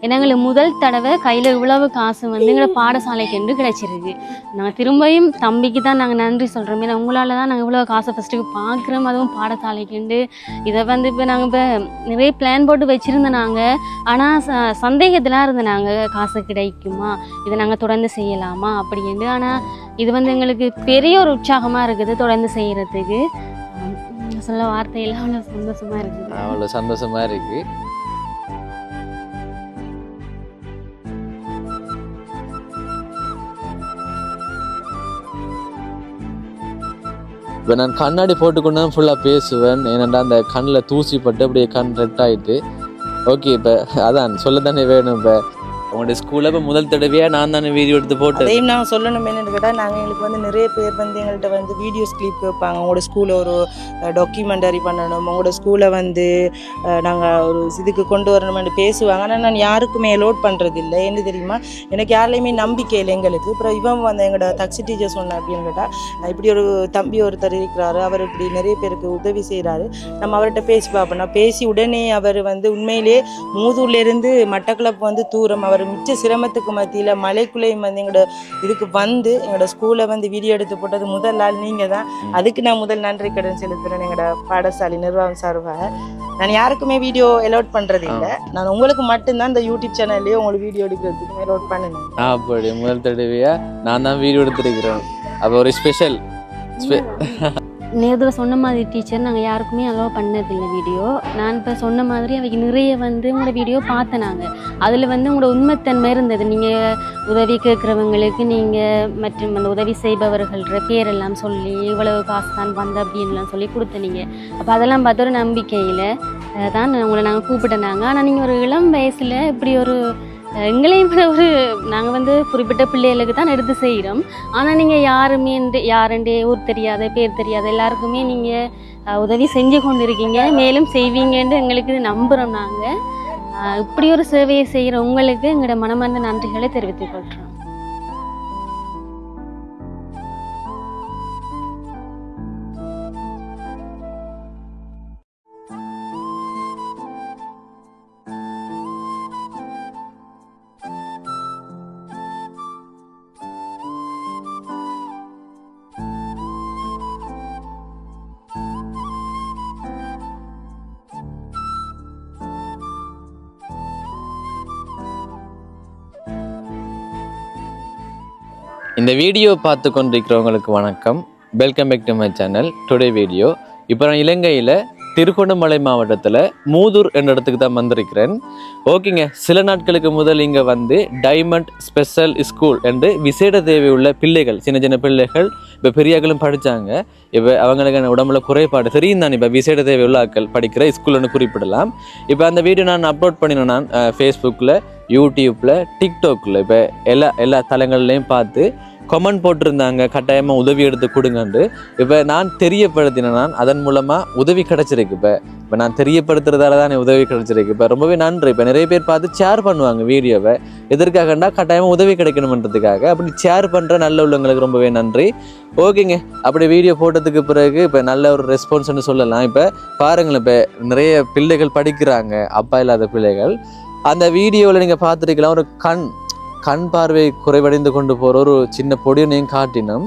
ஏன்னா எங்களுக்கு முதல் தடவை கையில் இவ்வளவு காசு வந்து எங்களோட பாடசாலைக்கு என்று கிடைச்சிருக்கு. நாங்கள் திரும்பியும் தம்பிக்கு தான் நாங்கள் நன்றி சொல்கிறோம். ஏன்னா உங்களால் தான் நாங்கள் இவ்வளோ காசை ஃபஸ்ட்டுக்கு பார்க்குறோம், அதுவும் பாடசாலைக்குண்டு. இதை வந்து இப்போ நாங்கள் இப்போ நிறைய பிளான் போட்டு வச்சுருந்தோம் நாங்கள். ஆனால் சந்தேகத்திலாம் இருந்தோம் நாங்கள், காசு கிடைக்குமா, இதை நாங்கள் தொடர்ந்து செய்யலாமா அப்படின்ட்டு. ஆனால் இது வந்து எங்களுக்கு பெரிய ஒரு உற்சாகமாக இருக்குது தொடர்ந்து செய்கிறதுக்கு. சொல்ல வார்த்தையெல்லாம் அவ்வளோ சந்தோஷமாக இருக்குது. அவ்வளோ சந்தோஷமாக இருக்குது. இப்போ நான் கண்ணாடி போட்டுக்கொண்டு தான் ஃபுல்லாக பேசுவேன். ஏன்னாண்டா அந்த கண்ணில் தூசி பட்டு அப்படியே கண் ரெட் ஆகிட்டு. ஓகே, இப்போ அதான் சொல்ல தானே வேணும். இப்போ உங்களுடைய ஸ்கூலில் இப்போ முதல் தடவையாக நான் தானே வீடியோ எடுத்து போட்டு அதையும் நாங்கள் சொல்லணும். என்னென்னு கேட்டால் நாங்கள் எங்களுக்கு வந்து நிறைய பேர் வந்து எங்கள்கிட்ட வந்து வீடியோஸ் கிளிப் கேட்பாங்க. உங்களோட ஸ்கூலில் ஒரு டாக்குமெண்டரி பண்ணணும், உங்களோட ஸ்கூலை வந்து நாங்கள் ஒரு இதுக்கு கொண்டு வரணும்னு பேசுவாங்க. ஆனால் நான் யாருக்குமே அலோட் பண்ணுறது இல்லை. என்ன தெரியுமா, எனக்கு யார்லையுமே நம்பிக்கை இல்லை எங்களுக்கு. அப்புறம் இவன் வந்து எங்களோட தக்ஸி டீச்சர் சொன்னேன் அப்படின்னு கேட்டால், இப்படி ஒரு தம்பி ஒருத்தர் இருக்கிறாரு, அவர் இப்படி நிறைய பேருக்கு உதவி செய்கிறாரு, நம்ம அவர்கிட்ட பேசி பார்ப்போம். நான் பேசி உடனே அவர் வந்து உண்மையிலே மூதூர்லேருந்து மட்டக்களப்பு வந்து தூரம், அவர் மிச்ச சிரமத்துக்கு மத்தியில் மலைக்குள்ளேயும் வந்து எங்களோட இதுக்கு வந்து எங்களோட ஸ்கூலை வந்து வீடியோ எடுத்து போட்டது முதல் நாள் நீங்கள் தான். அதுக்கு நான் முதல் நன்றி கடன் செலுத்துகிறேன் எங்களோட பாடசாலை நிர்வாகம் சார்பாக. நான் யாருக்குமே வீடியோ அலோட் பண்ணுறது இல்லை. நான் உங்களுக்கு மட்டும்தான் இந்த யூடியூப் சேனல்லையே உங்களுக்கு வீடியோ எடுக்கிறதுக்கு அலோட் பண்ணுங்க. அப்படி முதல் தடவையாக நான் தான் வீடியோ எடுத்துருக்கிறேன். அப்போ ஒரு ஸ்பெஷல் நேரத்தில் சொன்ன மாதிரி டீச்சர் நாங்கள் யாருக்குமே அலோவ் பண்ணதில்லை வீடியோ. நான் இப்போ சொன்ன மாதிரி அவைக்கு நிறைய வந்து உங்களோட வீடியோ பார்த்தேன் நாங்கள். அதில் வந்து உங்களோட உண்மைத்தன்மை இருந்தது. நீங்கள் உதவி கேட்குறவங்களுக்கு நீங்கள் மற்றும் அந்த உதவி செய்பவர்கள்ற பேரெல்லாம் சொல்லி இவ்வளவு காசு தான் வந்த அப்படின்லாம் சொல்லி கொடுத்தனீங்க. அப்போ அதெல்லாம் பார்த்து ஒரு நம்பிக்கையில் தான் உங்களை நாங்கள் கூப்பிட்டேனாங்க. ஆனால் நீங்கள் ஒரு இளம் வயசில் இப்படி ஒரு எங்களையும் விட ஒரு நாங்கள் வந்து குறிப்பிட்ட பிள்ளைகளுக்கு தான் எடுத்து செய்கிறோம். ஆனால் நீங்கள் யாருண்டே ஊர் தெரியாத பேர் தெரியாத எல்லாருக்குமே நீங்கள் உதவி செஞ்சு கொண்டு இருக்கீங்க, மேலும் செய்வீங்கன்னு எங்களுக்கு நம்புகிறோம். நாங்கள் இப்படி ஒரு சேவையை செய்கிற உங்களுக்கு எங்களோட மனமார்ந்த நன்றிகளை தெரிவித்துக் கொள்கிறோம். இந்த வீடியோ பார்த்து கொண்டிருக்கிறவங்களுக்கு வணக்கம். Welcome back to my channel. Today video இப்போ நான் இலங்கையில் திருகோணமலை மாவட்டத்தில் மூதூர் என்ற இடத்துக்கு தான் வந்திருக்கிறேன். ஓகேங்க, சில நாட்களுக்கு முதல் இங்கே வந்து டைமண்ட் ஸ்பெஷல் ஸ்கூல் என்று விசேட தேவை உள்ள பிள்ளைகள், சின்ன சின்ன பிள்ளைகள் இப்போ பெரியாக்களும் படித்தாங்க. இப்போ அவங்களுக்கு உடம்புல குறைபாடு தெரியும் தான். இப்போ விசேட தேவை உள்ள ஆட்கள் படிக்கிற ஸ்கூல்னு குறிப்பிடலாம். இப்போ அந்த வீடியோ நான் அப்லோட் பண்ணினேன். நான் ஃபேஸ்புக்கில், யூடியூப்பில், டிக்டாக்கில் இப்போ எல்லா தளங்கள்லையும் பார்த்து கமெண்ட் போட்டிருந்தாங்க, கட்டாயமாக உதவி எடுத்து கொடுங்கண்டு. இப்போ நான் தெரியப்படுத்தினேன். நான் அதன் மூலமாக உதவி கிடச்சிருக்கு. இப்போ நான் தெரியப்படுத்துறதால தான் உதவி கிடச்சிருக்கு. இப்போ ரொம்பவே நன்றி. இப்போ நிறைய பேர் பார்த்து ஷேர் பண்ணுவாங்க வீடியோவை. எதற்காகண்டா கட்டாயமாக உதவி கிடைக்கணுமன்றதுக்காக. அப்படி ஷேர் பண்ணுற நல்ல உள்ளவங்களுக்கு ரொம்பவே நன்றி. ஓகேங்க, அப்படி வீடியோ போட்டதுக்கு பிறகு இப்போ நல்ல ஒரு ரெஸ்பான்ஸ்ன்னு சொல்லலாம். இப்போ பாருங்களேன், இப்போ நிறைய பிள்ளைகள் படிக்கிறாங்க, அப்பா இல்லாத பிள்ளைகள். அந்த வீடியோவில் நீங்கள் பார்த்துருக்கலாம், ஒரு கண் பார்வை குறைவடைந்து கொண்டு போகிற ஒரு சின்ன பொடியனையும் காட்டினோம்.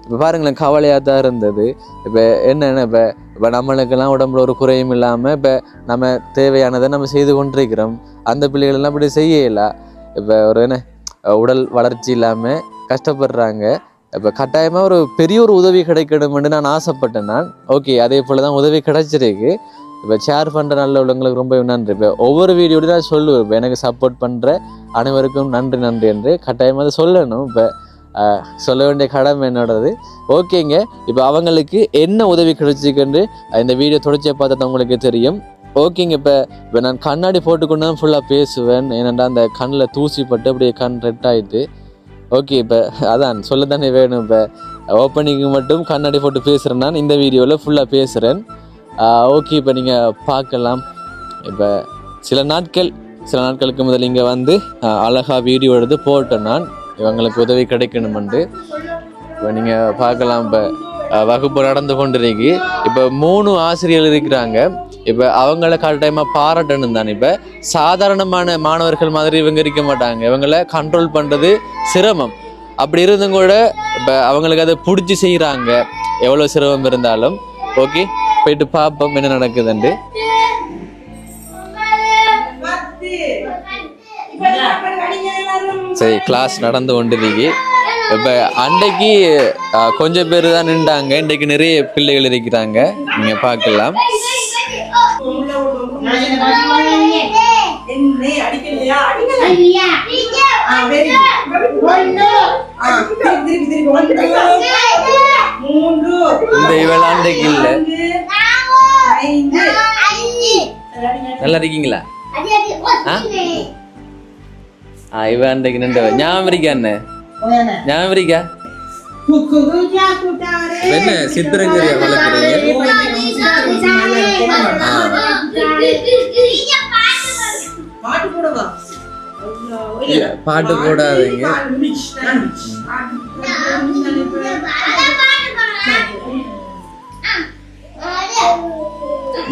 இப்போ பாருங்களேன், கவலையாக தான் இருந்தது. இப்போ என்னென்ன இப்போ நம்மளுக்கெல்லாம் உடம்புல ஒரு குறையும் இல்லாமல் இப்போ நம்ம தேவையானதை நம்ம செய்து கொண்டிருக்கிறோம். அந்த பிள்ளைகளெல்லாம் அப்படி செய்யலை. இப்போ ஒரு உடல் வளர்ச்சி இல்லாமல் கஷ்டப்படுறாங்க. இப்போ கட்டாயமாக ஒரு பெரிய ஒரு உதவி கிடைக்கணும்னு நான் ஆசைப்பட்டேன். நான் ஓகே, அதே போல் தான் உதவி கிடைச்சிருக்கு. இப்போ ஷேர் பண்ணுற நல்ல உள்ளவங்களுக்கு ரொம்ப நன்றி. இப்போ ஒவ்வொரு வீடியோடையும் நான் சொல்லுவேன், இப்போ எனக்கு சப்போர்ட் பண்ணுற அனைவருக்கும் நன்றி என்று கட்டாயமாக அதை சொல்லணும். இப்போ சொல்ல வேண்டிய கடமை என்னோடது. ஓகேங்க, இப்போ அவங்களுக்கு என்ன உதவி கிடைச்சிக்குன்னு இந்த வீடியோ தொடர்ச்சியாக பார்த்தா உங்களுக்கு தெரியும். ஓகேங்க, இப்போ நான் கண்ணாடி போட்டுக்கொண்டு தான் ஃபுல்லாக பேசுவேன். ஏன்னாண்டா அந்த கண்ணில் தூசி பட்டு அப்படியே கண் ரெட் ஆகிட்டு. ஓகே, இப்போ அதான் சொல்ல தானே வேணும். இப்போ ஓப்பனிங்கு மட்டும் கண்ணாடி போட்டு பேசுகிறேன். நான் இந்த வீடியோவில் ஃபுல்லாக பேசுகிறேன். ஓகே, இப்போ நீங்கள் பார்க்கலாம். இப்போ சில நாட்களுக்கு முதல் இங்கே வந்து அழகாக வீடியோ எடுத்து போட்டேன். நான் இவங்களுக்கு உதவி கிடைக்கணுமெண்டு இப்போ நீங்கள் பார்க்கலாம். இப்போ வகுப்பு நடந்து கொண்டிருக்கு. இப்போ 3 ஆசிரியர்கள் இருக்கிறாங்க. இப்போ அவங்கள கட்டாயமாக பாராட்டணும் தானே. இப்போ சாதாரணமான மாணவர்கள் மாதிரி இவங்க இருக்க மாட்டாங்க, இவங்கள கண்ட்ரோல் பண்ணுறது சிரமம். அப்படி இருந்தும் கூட இப்போ அவங்களுக்கு அதை பிடிச்சி செய்கிறாங்க, எவ்வளோ சிரமம் இருந்தாலும். ஓகே, போயிட்டு பார்ப்போம் என்ன நடக்குதுண்டு. சரி, கிளாஸ் நடந்து கொண்டிருக்கு. இப்போ அன்றைக்கு கொஞ்சம் பேர் தான் நின்றாங்க, இன்றைக்கு நிறைய பிள்ளைகள் இருக்கிறாங்க, நீங்க பார்க்கலாம். இந்த இவள் அன்றைக்கு இல்ல. நல்லா இருக்கீங்களா? இவ அன்றைக்கு நின்ற ஞாபகம் இருக்கா? என்ன ஞாபகம் இருக்கா? என்ன சித்திரங்கரியா வளர்க்குறீங்க? பாட்டு போடாதீங்க.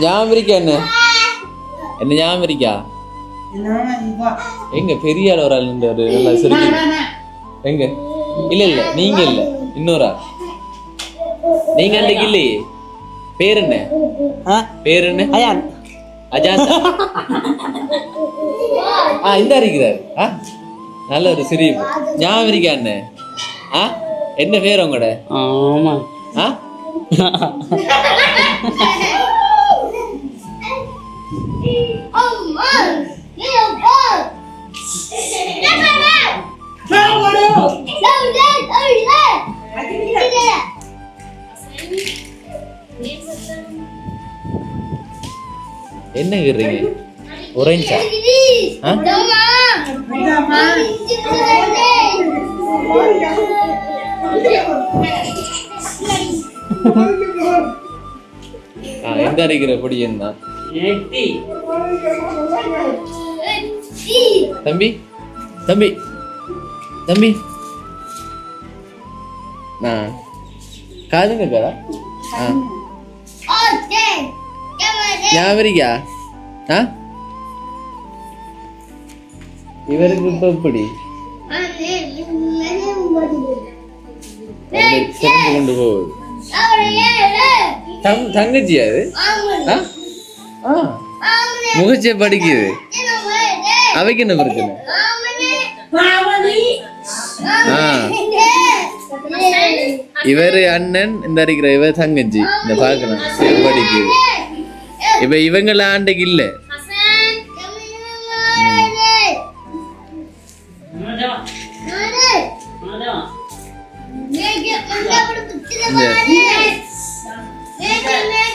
ஞாபகம் இருக்கா? என்ன என்ன ஞாபகம் இருக்கா? எங்க பெரிய ஆள் ஒரு ஆள் நின்றாரு, நல்லா சிரிக்க. எங்க? இல்ல இல்ல, நீங்க இல்ல, இன்னொரு ஆள். நீங்க அன்றைக்கு இல்லையே. பேர் என்ன? பேர் என்ன? அஜான். அஜான் இந்த இருக்கிறார். நல்ல ஒரு சிரிப்பு. ஞாபகம் இருக்கா? என்ன என்ன பேர் உங்களோட? ஆமா. என்ன கேக்குறீங்க? ஒரேஞ்சா? எந்த அடிக்கிற பொடியன் தான் தம்பி. தம்பி தம்பி காதுங்க கதா ஞாபகம் இருக்கா? இவருக்கு இப்ப எப்படி கொண்டு போகுது? தங்கச்சியா அது? முகச்சே படிக்குது. அவைக்கு என்ன பிரச்சனை? இவரு அண்ணன், இந்த அடிக்கிற இவர் தங்கச்சி. இந்த பாக்கலாம் படிக்குது. இப்ப இவங்கள ஆண்டைக்கு இல்ல.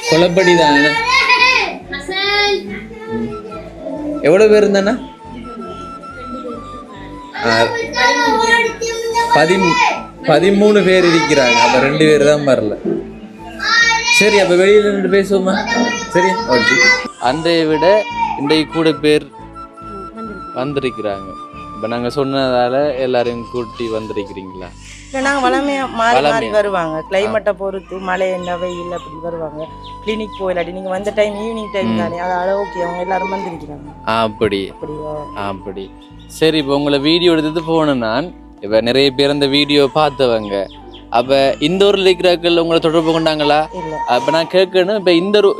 கொலப்படிதான். எவ்வளவு பேர் இருந்தானா? 13 பேர் இருக்கிறாங்க. அப்ப 2 பேர் தான் வரல. சரி, அப்ப வெளியில நின்று பேசுவோமா? சரி, ஓகே. அன்றைய விட இன்றைக்கு கூட பேர் வந்திருக்கிறாங்க. இப்ப நாங்க சொன்னதால எல்லாரையும் கூட்டி வந்திருக்கிறீங்களா? நாங்கள் வளமையாக மாறி மாறி வருவாங்க, கிளைமேட்டை பொறுத்து. மழை என்ன வெயில் அப்படி வருவாங்க. கிளினிக் போயிலாட்டி நீங்கள் வந்த டைம் ஈவினிங் டைம் தானே, அதனால ஓகே அவங்க எல்லாரும் வந்திருக்கிறாங்க. அப்படி சரி. இப்போ உங்களை வீடியோ எடுத்துட்டு போனேன் நான். இப்போ நிறைய பேர் அந்த வீடியோ பார்த்தவங்க. அப்போ இந்த ஊரில் இருக்கிறார்கள் உங்களை தொடர்பு கொண்டாங்களா? அப்போ நான் கேட்கணும், இப்போ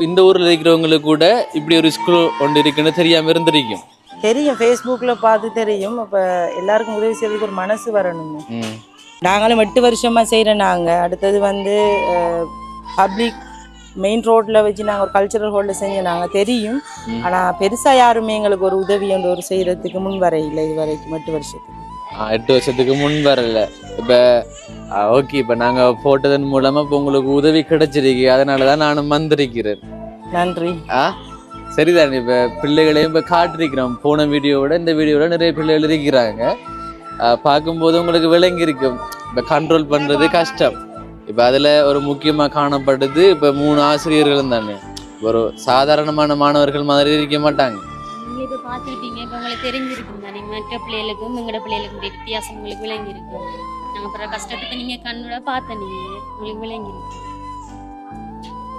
இந்த ஊரில் இருக்கிறவங்களுக்கு கூட இப்படி ஒரு ஸ்கூல் ஒன்று இருக்குன்னு தெரியாமல் இருந்திருக்கும். தெரியும், ஃபேஸ்புக்கில் பார்த்து தெரியும். இப்போ எல்லாருக்கும் உதவி செய்யறதுக்கு ஒரு மனசு வரணும். நாங்களும் 8 வருஷமாக செய்கிறோம். நாங்கள் அடுத்தது வந்து பப்ளிக் மெயின் ரோட்டில் வச்சு நாங்கள் ஒரு கல்ச்சுரல் ஹாலில் செஞ்சோம். நாங்கள் தெரியும், ஆனால் பெருசாக யாருமே எங்களுக்கு ஒரு உதவி ஒன்று ஒரு செய்கிறதுக்கு முன் வர இல்லை. இது வரைக்கும் 8 வருஷத்துக்கு 8 வருஷத்துக்கு முன் வரல. இப்போ ஓகே, இப்போ நாங்கள் போட்டதன் மூலமாக இப்போ உங்களுக்கு உதவி கிடைச்சிருக்கு. அதனால தான் நானும் வந்திருக்கிறேன். நன்றி. சரிதான். இப்போ பிள்ளைகளையும் இப்போ காட்டிருக்கிறோம். போன வீடியோவோட இந்த வீடியோவில் நிறைய பிள்ளைகள் இருக்கிறாங்க. பார்க்கும்போது உங்களுக்கு விளங்கி இருக்கும் இப்போ கண்ட்ரோல் பண்ணுறது கஷ்டம். இப்போ அதில் ஒரு முக்கியமாக காணப்படுது இப்போ 3 ஆசிரியர்களும் தானே. ஒரு சாதாரணமான மாணவர்கள் மாதிரி இருக்க மாட்டாங்க. நீங்கள் இப்போ பார்த்துருப்பீங்க, இப்போ உங்களுக்கு தெரிஞ்சிருக்கும் தானே மற்ற பிள்ளைகளுக்கும் எங்களோட பிள்ளைகளுக்கும் வித்தியாசம் உங்களுக்கு விளங்கியிருக்கும். நாங்கள் அப்புறம் கஷ்டத்துக்கு நீங்கள் கண்ணோட பார்த்த நீங்கள் உங்களுக்கு விளங்கியிருக்கும்.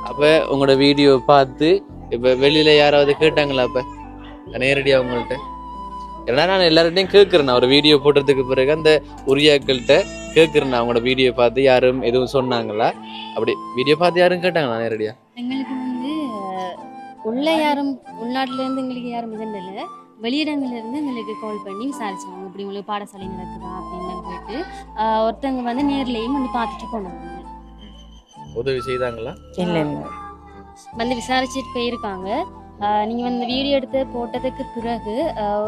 அப்போ உங்களோட வீடியோ பார்த்து இப்போ வெளியில யாராவது கேட்டாங்களா அப்ப நேரடியாக உங்கள்கிட்ட? ஏன்னா நான் எல்லார்ட்டையும் கேட்குறேன், ஒரு வீடியோ போட்டதுக்கு பிறகு அந்த உரியாக்கள்கிட்ட கேட்குறேன், அவங்களோட வீடியோ பார்த்து யாரும் எதுவும் சொன்னாங்களா? அப்படி வீடியோ பார்த்து யாரும் கேட்டாங்களா நேரடியா? எங்களுக்கு வந்து உள்ள யாரும் உள்நாட்டுல இருந்து எங்களுக்கு யாரும் இதண்டல, வெளியிடங்கள்ல இருந்து எங்களுக்கு கால் பண்ணி விசாரிச்சாங்க, இப்படி உங்களுக்கு பாடசாலை நடக்குதா அப்படின்னு கேட்டு ஒருத்தவங்க வந்து நேர்லயும் வந்து பார்த்துட்டு போனாங்க. உதவி செய்தாங்களா? இல்லை இல்லை வந்து விசாரிச்சுட்டு போயிருக்காங்க. நீங்கள் வந்து வீடியோ எடுத்து போட்டதுக்கு பிறகு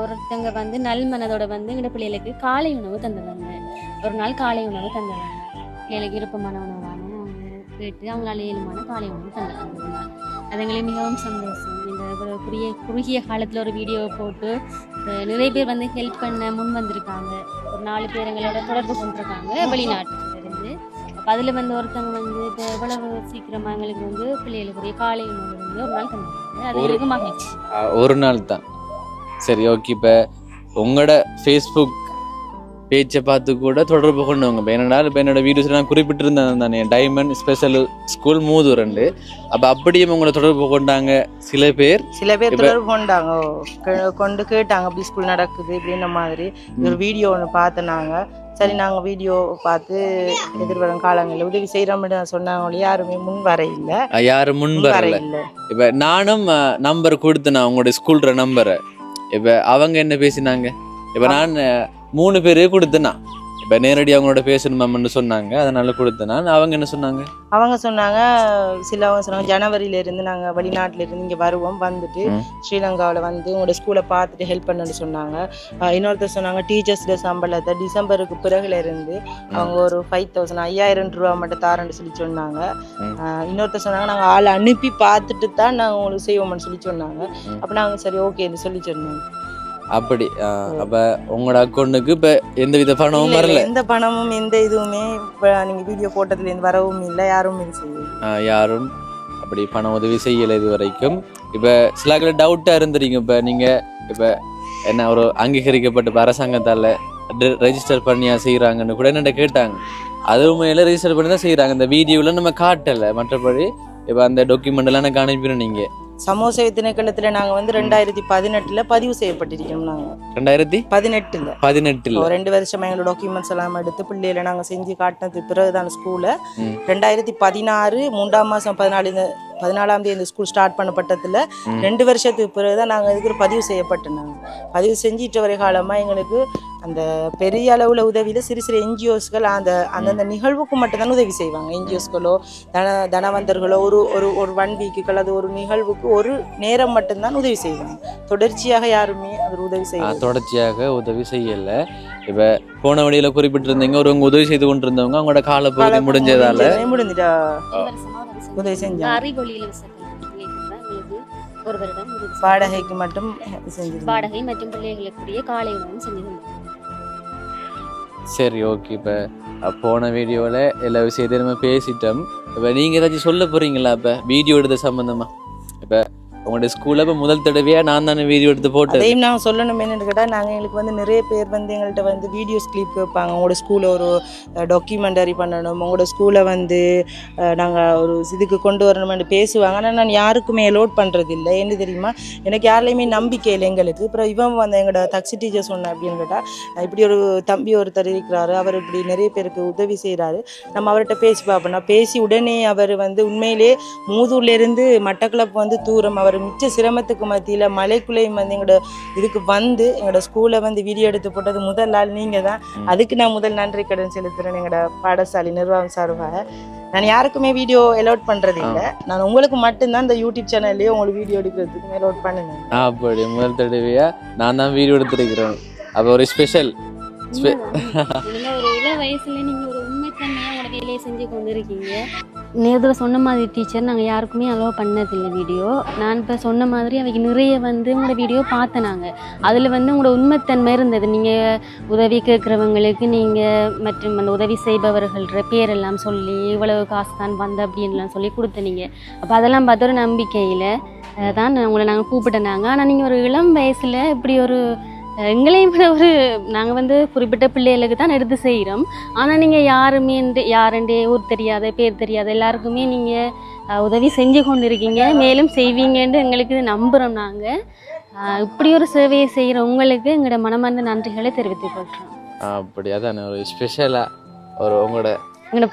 ஒருத்தவங்க வந்து நல் மனதோட வந்து எங்களோட பிள்ளைகளுக்கு காலை உணவு தந்துடுவாங்க. ஒரு நாள் காலை உணவு தந்துடுவாங்க, பிள்ளைகளுக்கு விருப்பமான உணவான அவங்க கேட்டு அவங்களால ஏழுமான காலை உணவு தந்துடுவாங்க. அது எங்களுக்கு மிகவும் சந்தோஷம். இந்த குறுகிய காலத்தில் ஒரு வீடியோவை போட்டு நிறைய பேர் வந்து ஹெல்ப் பண்ண முன் வந்திருக்காங்க. ஒரு 4 பேர் எங்களோட தொடர்பு கொண்டிருக்காங்க வெளிநாட்டுல இருந்து. அப்போ அதில் வந்து ஒருத்தவங்க வந்து இப்போ எவ்வளவு சீக்கிரமாக எங்களுக்கு வந்து பிள்ளைகளுக்குரிய காலை உணவு வந்து ஒரு நாள் தந்துடுவாங்க. அது எங்களுக்கு மகிழ்ச்சி. ஒரு நாள் தான். சரி, ஓகே. இப்போ உங்களோட ஃபேஸ்புக் பேஜை பார்த்து கூட தொடர்பு கொண்டவங்க இப்போ என்னோட வீடியோஸ் நான் குறிப்பிட்டிருந்தேன் தானே, டைமண்ட் ஸ்பெஷல் ஸ்கூல் மூதூரண்டு. அப்போ அப்படியும் உங்களை தொடர்பு கொண்டாங்க சில பேர் தொடர்பு கொண்டாங்க, கொண்டு கேட்டாங்க இப்படி ஸ்கூல் நடக்குது இப்படின்ற மாதிரி. ஒரு வீடியோ ஒன்று பார்த்தனாங்க. சரி, நாங்கள் வீடியோ பார்த்து எதிர்வரும் காலங்களில் உதவி செய்கிறோம்னு சொன்னாங்க. யாருமே முன் வர இல்லை, யாரும் முன் வர இல்லை. இப்போ நானும் நம்பர் கொடுத்தேன், அவங்களோட ஸ்கூல்ற நம்பரை. இப்போ அவங்க என்ன பேசினாங்க, இப்போ நான் 3 பேரே கொடுத்தேனா, இப்போ நேரடி அவங்களோட பேசணுமான்னு சொன்னாங்க, அதனால கொடுத்தேன் நான். அவங்க என்ன சொன்னாங்க? அவங்க சொன்னாங்க, சிலவங்க சொன்னாங்க ஜனவரியிலேருந்து நாங்கள் வெளிநாட்டிலேருந்து இங்கே வருவோம், வந்துட்டு ஸ்ரீலங்காவில் வந்து உங்களோட ஸ்கூலை பார்த்துட்டு ஹெல்ப் பண்ணுன்னு சொன்னாங்க. இன்னொருத்தர் சொன்னாங்க டீச்சர்ஸ் டே சம்பளத்தை டிசம்பருக்கு பிறகுலேருந்து அவங்க ஒரு 5,000 ரூபா மட்டும் தாரன்னு சொல்லி சொன்னாங்க. இன்னொருத்தர் சொன்னாங்க நாங்கள் ஆளை அனுப்பி பார்த்துட்டு தான் நாங்கள் உங்களுக்கு செய்வோம்னு சொல்லி சொன்னாங்க. அப்போ நாங்கள் சரி ஓகேன்னு சொல்லி சொன்னாங்க. அப்படி அப்ப உங்களோட அக்கௌண்ட்டுக்கு இப்ப எந்த வித பணமும் வரல? எந்த பணமும் எந்த இதுவுமே இப்ப நீங்க வீடியோ போட்டதுல இருந்து வரவும் இல்லை, யாரும் இது செய்யல. யாரும் அப்படி பண உதவி செய்யல இது வரைக்கும். இப்ப சில டவுட்டா இருந்துறீங்க. இப்ப நீங்க இப்ப என்ன ஒரு அங்கீகரிக்கப்பட்ட அரசாங்கத்தால ரெஜிஸ்டர் பண்ணியா செய்யறாங்கன்னு கூட என்ன கேட்டாங்க. அதுவுமே ரெஜிஸ்டர் பண்ணி தான் செய்யறாங்க. இந்த வீடியோல நம்ம காட்டல, மற்றபடி இப்ப அந்த டாக்குமெண்ட் எல்லாம் எனக்கு அனுப்பிடும். நீங்க சமூக திணைக்களத்துல நாங்க வந்து 2018 பதிவு செய்யப்பட்டிருக்கோம். நாங்க 2018 2 வருஷமா எங்களோட டாக்குமெண்ட்ஸ் எல்லாம் எடுத்து பிள்ளைகளை நாங்க செஞ்சு காட்டினது பிறகுதான் ஸ்கூல்ல 2016 3ஆம் மாசம் 14ஆம் தேதி இந்த ஸ்கூல் ஸ்டார்ட் பண்ணப்பட்டதுல 2 வருஷத்துக்கு பிறகுதான் நாங்க இதுக்கு பதிவு செய்யப்பட்டோம். பதிவு செஞ்சிட்ட வரை காலமா எங்களுக்கு அந்த பெரிய அளவுல உதவியில சிறு சிறு என்ஜிஓஸ்கள் அந்தந்த நிகழ்வுக்கு மட்டும்தான் உதவி செய்வாங்க. என்ஜிஓஸ்களோ தனவந்தர்களோ ஒரு 1 வீக்குக்கு அல்லது ஒரு நிகழ்வுக்கு ஒரு நேரம் மட்டும்தான் உதவி செய்வாங்க. தொடர்ச்சியாக யாருமே அது உதவி செய்யல. இப்ப போன வழியில குறிப்பிட்டிருந்தீங்க ஒரு உதவி செய்து கொண்டிருந்தவங்க அவங்களோட காலப்பகுதி முடிஞ்சதால உதவி செஞ்சாங்க. வாடகைக்கு மட்டும் வாடகை மற்றும் பிள்ளைகளுக்குரிய காலை உணவு செஞ்சு. சரி, ஓகே. இப்போ போன வீடியோவில் எல்லா விஷயத்தையும் நம்ம பேசிட்டோம். இப்போ நீங்கள் ஏதாச்சும் சொல்ல போகிறீங்களா இப்போ வீடியோ எடுத்த சம்மந்தமாக? இப்போ உங்களுடைய ஸ்கூலில் இப்போ முதல் தடவையாக நான் தானே வீடியோ எடுத்து போட்டு அதையும் நாங்கள் சொல்லணும் என்னென்னு கேட்டால், நாங்கள் எங்களுக்கு வந்து நிறைய பேர் வந்து எங்கள்கிட்ட வந்து வீடியோஸ் கிளிப் கேட்பாங்க. உங்களோட ஸ்கூலில் ஒரு டாக்குமெண்டரி பண்ணணும், உங்களோட ஸ்கூலை வந்து நாங்கள் ஒரு இதுக்கு கொண்டு வரணும்னு பேசுவாங்க. ஆனால் நான் யாருக்குமே அலோட் பண்ணுறது இல்லை. என்ன தெரியுமா, எனக்கு யார்லையுமே நம்பிக்கை இல்லை எங்களுக்கு. அப்புறம் இவன் வந்து எங்களோட தக்ஸி டீச்சர் சொன்னேன் அப்படின்னு கேட்டால், இப்படி ஒரு தம்பி ஒருத்தர் இருக்கிறாரு, அவர் இப்படி நிறைய பேருக்கு உதவி செய்கிறாரு, நம்ம அவர்கிட்ட பேசி பார்ப்போம். பேசி உடனே அவர் வந்து உண்மையிலே மூதூர்லேருந்து மட்டக்களப்பு வந்து தூரம், அவர் மிச்ச சிரமத்துக்கு மத்தியில் மலைக்குள்ளேயும் வந்து எங்களோட இதுக்கு வந்து எங்களோட ஸ்கூலை வந்து வீடியோ எடுத்து போட்டது முதல் நாள் நீங்கள் தான். அதுக்கு நான் முதல் நன்றி கடன் செலுத்துகிறேன் எங்களோட பாடசாலை நிர்வாகம் சார்பாக. நான் யாருக்குமே வீடியோ அலோட் பண்ணுறது இல்லை, நான் உங்களுக்கு மட்டும்தான் இந்த யூடியூப் சேனல்லையே உங்களுக்கு வீடியோ எடுக்கிறதுக்கு அலோட் பண்ணுங்க. அப்படி முதல் தடவையாக நான் தான் வீடியோ எடுத்துருக்கிறேன். அப்போ ஒரு ஸ்பெஷல் ஒரு இள வயசுல நீங்க ஒரு உண்மைத்தன்மையா உங்களோட வேலையை செஞ்சு கொண்டு இருக்கீங்க. நேரத்தில் சொன்ன மாதிரி டீச்சர் நாங்கள் யாருக்குமே அலோவ் பண்ணதில்லை வீடியோ. நான் இப்போ சொன்ன மாதிரி அவைக்கு நிறைய வந்து உங்களோட வீடியோ பார்த்தேன். நாங்கள் அதில் வந்து உங்களோட உண்மைத்தன்மை இருந்தது. நீங்கள் உதவி கேட்குறவங்களுக்கு நீங்கள் மற்றும் அந்த உதவி செய்பவர்கள்ற பேரெல்லாம் சொல்லி இவ்வளவு காசு தான் வந்து அப்படின்லாம் சொல்லி கொடுத்தனீங்க. அப்போ அதெல்லாம் பார்த்த ஒரு நம்பிக்கையில் தான் உங்களை நாங்கள் கூப்பிட்டேனாங்க. ஆனால் நீங்கள் ஒரு இளம் வயசில் இப்படி ஒரு எங்களையும் ஒரு நாங்கள் வந்து குறிப்பிட்ட பிள்ளைகளுக்கு தான் எடுத்து செய்கிறோம். ஆனால் நீங்கள் யாருமே யாருண்டே ஊர் தெரியாத பேர் தெரியாத எல்லாருக்குமே நீங்கள் உதவி செஞ்சு கொண்டு இருக்கீங்க, மேலும் செய்வீங்கன்னு எங்களுக்கு நம்புகிறோம். நாங்கள் இப்படி ஒரு சேவையை செய்கிற உங்களுக்கு எங்களோட மனமார்ந்த நன்றிகளை தெரிவித்துக் கொள்கிறோம். அப்படி அதான் ஒரு ஸ்பெஷலாக உங்களோட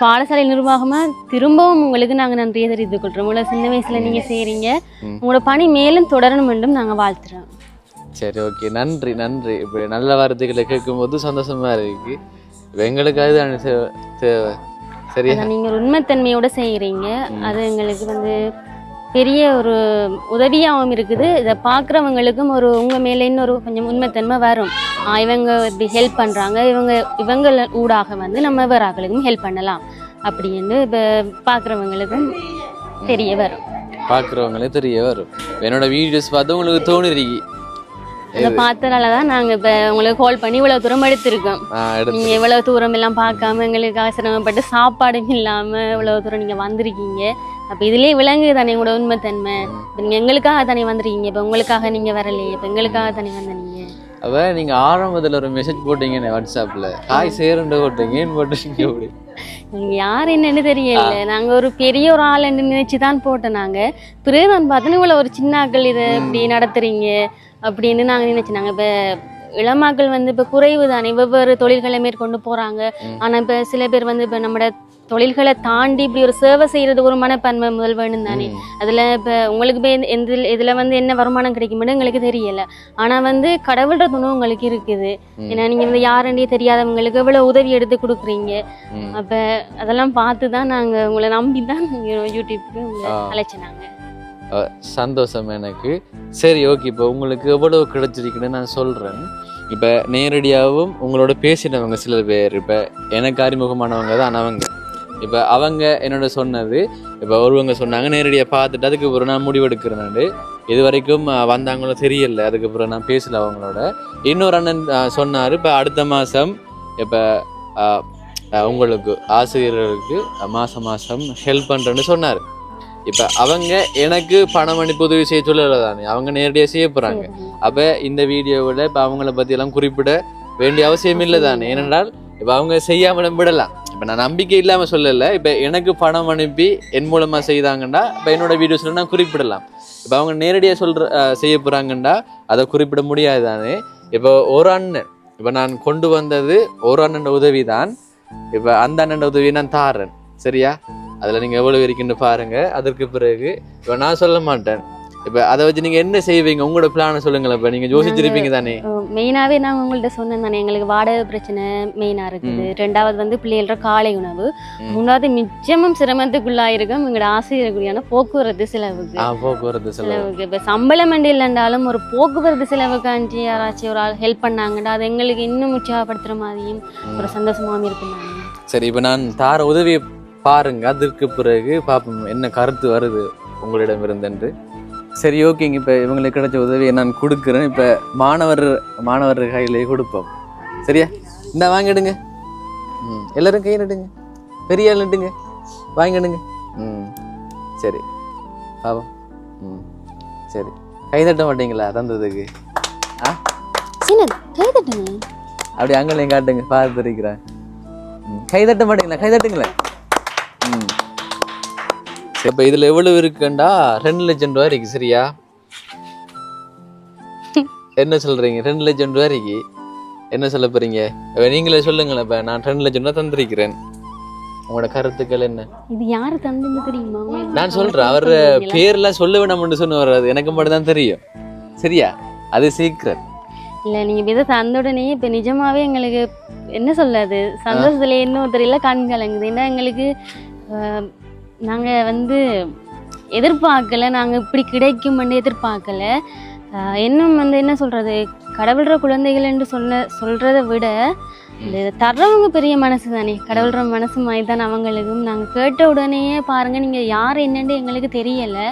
பாடசாலை நிர்வாகமாக திரும்பவும் உங்களுக்கு நாங்கள் நன்றியை தெரிவித்துக் கொள்கிறோம். உங்களை சின்ன வயசில் நீங்கள் செய்கிறீங்க, உங்களோட பணி மேலும் தொடரணும் என்றும் நாங்கள் வாழ்த்துறோம். சரி, ஓகே, நன்றி நன்றி. இப்படி நல்ல வார்த்தைகளை கேட்கும்போது சந்தோஷமா இருக்கு. எங்களுக்கு அதுதான் தேவை. சரியா, நீங்கள் ஒரு உண்மைத்தன்மையோட செய்கிறீங்க, அது எங்களுக்கு பெரிய ஒரு உதவியாகவும் இருக்குது. இதை பார்க்குறவங்களுக்கும் உங்கள் மேலே இன்னொரு கொஞ்சம் உண்மைத்தன்மை வரும். இவங்க இப்படி ஹெல்ப் பண்ணுறாங்க, இவங்க ஊடாக நம்ம வேறு ஆக்களுக்கும் ஹெல்ப் பண்ணலாம் அப்படின்னு இப்போ பார்க்குறவங்களுக்கும் தெரிய வரும். பார்க்குறவங்களே தெரிய வரும். என்னோட வீடியோஸ் பார்த்து உங்களுக்கு தோணிருக்கு, அதை பார்த்ததால தான் நாங்கள் இப்போ உங்களுக்கு கால் பண்ணி இவ்வளோ தூரம் எடுத்திருக்கோம். நீங்கள் இவ்வளோ தூரம் எல்லாம் பார்க்காம எங்களுக்கு சிரமப்பட்டு சாப்பாடும் இல்லாமல் இவ்வளோ தூரம் நீங்கள் வந்திருக்கீங்க. அப்போ இதுலேயே விலங்கு தானே உங்களோட உண்மைத்தன்மை. இப்போ நீங்கள் எங்களுக்காக தானே வந்துருக்கீங்க, இப்போ உங்களுக்காக நீங்கள் வரலையே, இப்போ எங்களுக்காக தானே வந்தீங்க. அப்போ நீங்கள் ஆரம்பத்தில் ஒரு மெசேஜ் போட்டீங்கன்னு வாட்ஸ்அப்பில் காய் சேருண்டு போட்டீங்க, ஏன் போட்டீங்க? அப்படி நீங்கள் யார் என்னன்னு தெரியல, நாங்கள் ஒரு பெரிய ஒரு ஆள் நினைச்சு தான் போட்டோம். நாங்கள் பிறகு நான் பார்த்தோன்னா இவ்வளோ ஒரு சின்ன ஆக்கள் இதை இப்படி நடத்துறீங்க அப்படின்னு நாங்கள் நினைச்சோம். நாங்கள் இப்போ இளமாக்கள் இப்போ குறைவு தானே, வெவ்வேறு தொழில்களை மேற்கொண்டு போகிறாங்க. ஆனால் இப்போ சில பேர் இப்போ நம்மளோட தொழில்களை தாண்டி இப்படி ஒரு சேவை செய்யறது ஒரு மனப்பான்மை முதல் வேணும் தானே. அதில் இப்போ உங்களுக்கு இதில் என்ன வருமானம் கிடைக்கும்னு எங்களுக்கு தெரியல. ஆனால் கடவுள்ற துணை உங்களுக்கு இருக்குது. ஏன்னா நீங்கள் யாருன்னே தெரியாதவங்களுக்கு எவ்வளோ உதவி எடுத்து கொடுக்குறீங்க. அப்போ அதெல்லாம் பார்த்து தான் நாங்கள் உங்களை நம்பி தான் யூடியூப்க்கு அழைச்சினாங்க. சந்தோஷம் எனக்கு. சரி, ஓகே, இப்போ உங்களுக்கு எவ்வளவு கிடைச்சிருக்குன்னு நான் சொல்கிறேன். இப்போ நேரடியாகவும் உங்களோட பேசினவங்க சில பேர் இப்போ எனக்கு அறிமுகமானவங்க தான். இப்போ அவங்க என்னோட சொன்னது, இப்போ ஒருவங்க சொன்னாங்க நேரடியாக பார்த்துட்டு அதுக்கப்புறம் நான் முடிவெடுக்கிறேன். இது வரைக்கும் வந்தாங்களோ தெரியல, அதுக்கப்புறம் நான் பேசல அவங்களோட. இன்னொரு அண்ணன் சொன்னார், இப்போ அடுத்த மாதம் இப்போ உங்களுக்கு ஆசிரியர்களுக்கு மாதம் ஹெல்ப் பண்ணுறேன்னு சொன்னார். இப்போ அவங்க எனக்கு பணம் அனுப்பி உதவி செய்ய சொல்லலை தானே, அவங்க நேரடியாக செய்ய போகிறாங்க. அப்போ இந்த வீடியோவில் இப்போ அவங்கள பற்றியெல்லாம் குறிப்பிட வேண்டிய அவசியம் இல்லை தானே. ஏனென்றால் இப்போ அவங்க செய்யாமலும் விடலாம். இப்போ நான் நம்பிக்கை இல்லாமல் சொல்லலை, இப்போ எனக்கு பணம் அனுப்பி என் மூலமாக செய்தாங்கண்டா இப்போ என்னோட வீடியோஸில் நான் குறிப்பிடலாம். இப்போ அவங்க நேரடியாக செய்ய போகிறாங்கண்டா அதை குறிப்பிட முடியாது தானே. இப்போ ஒரு அண்ணன், இப்போ நான் கொண்டு வந்தது ஒரு அண்ணன் உதவி தான். இப்போ அந்த அண்ணன் உதவியை நான் தாரேன், சரியா? அதில் நீங்கள் எவ்வளோ இருக்குன்னு பாருங்கள். அதற்கு பிறகு இப்போ நான் சொல்ல மாட்டேன். இப்போ அதை வச்சு நீங்கள் என்ன செய்வீங்க, உங்களோட பிளானை சொல்லுங்களேன். இப்போ நீங்கள் யோசிச்சிருப்பீங்க தானே. மெயினாகவே நான் உங்கள்கிட்ட சொன்னேன் தானே, எங்களுக்கு வாடகை பிரச்சனை மெயினாக இருக்குது. ரெண்டாவது பிள்ளைகள காலை உணவு. மூணாவது மிச்சமும் சிரமத்துக்குள்ளாயிருக்கும் எங்களோட ஆசிரியர்களுக்கான போக்குவரத்து செலவுக்கு. இப்போ சம்பளம் வண்டி இல்லைன்றாலும் ஒரு போக்குவரத்து செலவுக்காண்டி யாராச்சும் ஒரு ஆள் ஹெல்ப் பண்ணாங்கன்னா அது எங்களுக்கு இன்னும் உற்சாகப்படுத்துகிற மாதிரியும் ஒரு சந்தோஷமாகவும் இருக்குங்க. சரி, இப்போ நான் தார உதவியை பாருங்க, அதற்கு பிறகு பார்ப்போம் என்ன கருத்து வருது உங்களிடம் இருந்தென்று. சரி, ஓகேங்க. இப்போ இவங்களுக்கு கிடைச்ச உதவியை நான் கொடுக்குறேன். இப்போ மாணவர் கையிலேயே கொடுப்போம், சரியா? இந்த வாங்கிடுங்க. எல்லாரும் கை நட்டுங்க, பெரிய ஆள் நட்டுங்க, வாங்கிடுங்க. சரி பாவம். சரி, கை தட்ட மாட்டீங்களா தந்ததுக்கு? அப்படி அங்களையும் காட்டுங்க, பார்த்துருக்கிறேன். கை தட்ட மாட்டீங்களா? கை தட்டுங்களேன். இப்போ இதில் எவ்வளவு இருக்குண்டா 2 லட்சம் ரூபா இருக்கு, சரியா? என்ன சொல்றீங்க? 2 லட்சம் ரூபா இருக்கு. என்ன சொல்ல போறீங்க? நீங்களே சொல்லுங்களேன். இப்போ நான் 2 லட்சம் ரூபா தந்திருக்கிறேன். உங்களோட கருத்துக்கள் என்ன? இது யாரு தந்தது தெரியுமா? நான் சொல்றேன், அவர் பேர்லாம் சொல்ல வேண்டாம்னு சொன்னவர், அது எனக்கு மட்டும் தான் தெரியும், சரியா? அது சீக்கிரம் இல்லை. நீங்கள் இதை தந்த உடனே இப்போ நிஜமாவே எங்களுக்கு என்ன சொல்லாது சந்தோஷத்துல இன்னொருத்தர் இல்லை கண் கலங்குது. ஏன்னா எங்களுக்கு நாங்கள் எதிர்பார்க்கல, நாங்கள் இப்படி கிடைக்கும்னு எதிர்பார்க்கல. இன்னும் என்ன சொல்கிறது, கடவுள்ற குழந்தைகள் என்று சொல்கிறத விட இந்த தர்றவங்க பெரிய மனசு தானே. கடவுள்ற மனசு மாதிரி தான் அவங்களுக்கும். நாங்கள் கேட்ட உடனேயே பாருங்கள், நீங்கள் யார் என்னன்னு எங்களுக்கு தெரியலை.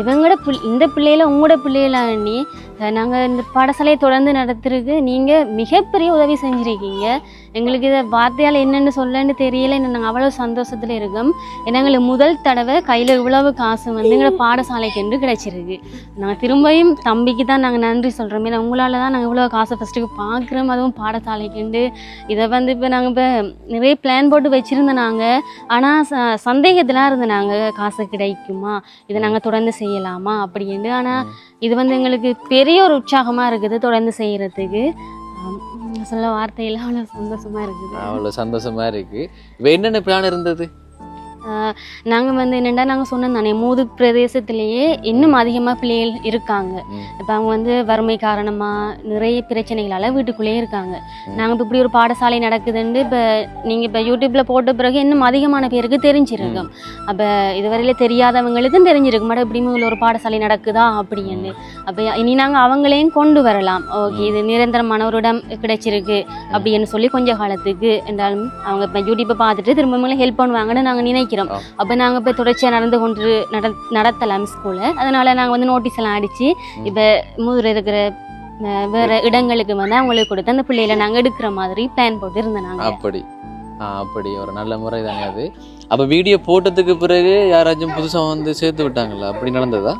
இவங்களோட இந்த பிள்ளையில உங்களோட பிள்ளைகளா எண்ணி நாங்கள் இந்த பாடசாலையை தொடர்ந்து நடத்துறதுக்கு நீங்கள் மிகப்பெரிய உதவி செஞ்சுருக்கீங்க. எங்களுக்கு இதை வார்த்தையால் என்னென்னு சொல்லன்னு தெரியல. நாங்கள் அவ்வளோ சந்தோஷத்தில் இருக்கோம். ஏன்னா எங்களுக்கு முதல் தடவை கையில் இவ்வளவு காசு எங்களோட பாடசாலைக்கு என்று கிடைச்சிருக்கு. நாங்கள் திரும்பியும் தம்பிக்கு தான் நாங்கள் நன்றி சொல்கிறோம். ஏன்னா உங்களால் தான் நாங்கள் நாங்கள் இவ்வளோ காசை ஃபஸ்ட்டுக்கு பார்க்குறோம், அதுவும் பாடசாலைக்குண்டு. இதை வந்து இப்போ நாங்கள் இப்போ நிறைய பிளான் போட்டு வச்சுருந்தோம் நாங்கள். ஆனால் சந்தேகத்திலாம் இருந்தோம் நாங்கள், காசு கிடைக்குமா, இதை நாங்கள் தொடர்ந்து செய்யலாமா அப்படின்ட்டு. ஆனால் இது வந்து எங்களுக்கு பெரிய ஒரு உற்சாகமாக இருக்குது தொடர்ந்து செய்கிறதுக்கு. சொல்ல வார்த்தையெல்லாம் அவ்வளோ சந்தோஷமாக இருக்குது. அவ்வளோ சந்தோஷமாக இருக்குது. இப்போ என்னென்ன பிளான் இருந்தது? நாங்கள் வந்து என்னென்னா நாங்கள் சொன்னோம் தானே, மூது பிரதேசத்திலேயே இன்னும் அதிகமாக பிள்ளைகள் இருக்காங்க. இப்போ அவங்க வந்து வறுமை காரணமாக நிறைய பிரச்சனைகளால் வீட்டுக்குள்ளேயே இருக்காங்க. நாங்கள் இப்போ இப்படி ஒரு பாடசாலை நடக்குதுன்னு இப்போ நீங்கள் இப்போ யூடியூப்பில் போட்ட பிறகு இன்னும் அதிகமான பேருக்கு தெரிஞ்சிருக்கும். அப்போ இதுவரையில் தெரியாதவங்களுக்கும் தெரிஞ்சிருக்கும், மேடம் இப்படி ஒரு பாடசாலை நடக்குதா அப்படின்னு. அப்போ இனி நாங்கள் அவங்களையும் கொண்டு வரலாம். ஓகே, இது நிரந்தரமான ஒரு இடம் கிடைச்சிருக்கு அப்படின்னு சொல்லி கொஞ்ச காலத்துக்கு என்றாலும் அவங்க இப்போ யூடியூப்பை பார்த்துட்டு திரும்ப ஹெல்ப் பண்ணுவாங்கன்னு நாங்கள் நினைக்கிறோம். அப்போ நாங்கள் இப்போ தொடர்ச்சியாக நடத்தலாம் ஸ்கூலை. அதனால நாங்கள் வந்து நோட்டீஸ் எல்லாம் அடித்து இப்போ மூதுரை இருக்கிற வேற இடங்களுக்கு வந்து அவங்களுக்கு கொடுத்து அந்த பிள்ளைகளை நாங்கள் எடுக்கிற மாதிரி பிளான் போட்டு இருந்தோம் நாங்கள். அப்படி ஒரு நல்ல முறை தானே அது. அப்போ வீடியோ போட்டதுக்கு பிறகு யாராச்சும் புதுசாக வந்து சேர்த்து விட்டாங்களா? அப்படி நடந்ததா?